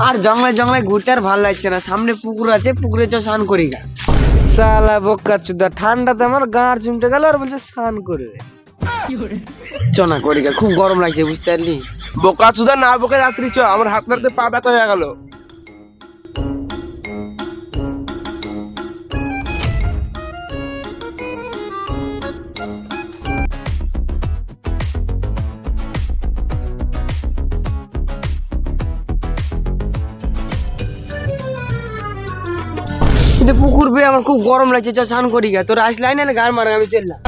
আর জঙ্গলে জঙ্গলে ঘুরতে আর ভালো লাগছে না, সামনে পুকুর আছে, পুকুরে চ স্নান করি গা। শালা বোকা চুদা, ঠান্ডাতে আমার গাঁড় চুমটে গেল আর বলছে স্নান করবে। চ না করি গা, খুব গরম লাগছে বুঝতে পারলি। বোকা চুদা না বোকা যাত্রী চ, আমার হাত নাড়তে পা ব্যথা হয়ে গেল। পুকুর পেয়ে আমার খুব গরম লাগছে, চ স্নান করি গা। তোর আসলাই না গাড় মারা, আমি চললাম।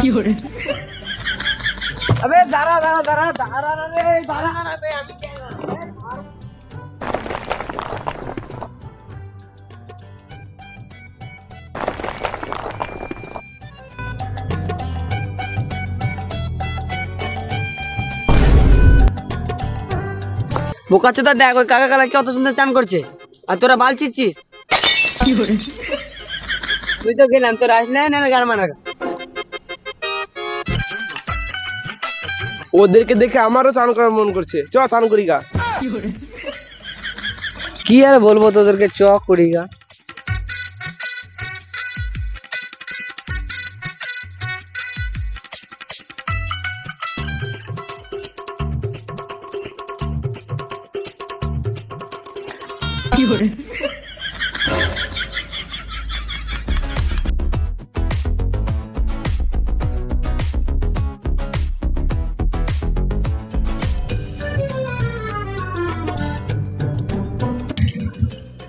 আবে দাঁড়া দাঁড়া দাঁড়া দাঁড়া রে, দাঁড়া রে, আমি বোকা চোদা দেখ, ওই কাকা কালা কত সুন্দর চান করছে আর তোরা বাল ছিচ্ছিস। তুই তো গেলাম, তোর আসলে না গান মারা। ওদেরকে দেখে আমারও চান করার মন করছে, চ চান করি গা। কি আর বলবো তোদেরকে, চ করি গা।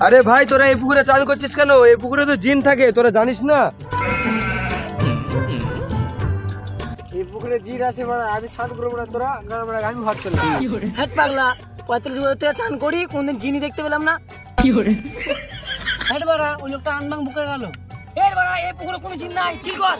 আরে ভাই তোরা এই পুকুরে চান করছিস কেন? এই পুকুরে তো জিন থাকে, তোরা জানিস না? এই পুকুরে জির আছে মানে আমি স্নান করবো না, তোরা গান মারা, আমি ভাবছি না। হ্যাঁ পাগলা, 35 বছর থেকে চান করি, কোনদিন জিনি দেখতে পেলাম না। হ্যাঁ বাড়া, ওই লোকটা আনবাং বুকে গেল। এই বাড়া, এই পুকুরে কোনো জিন নাই, ঠিক কর।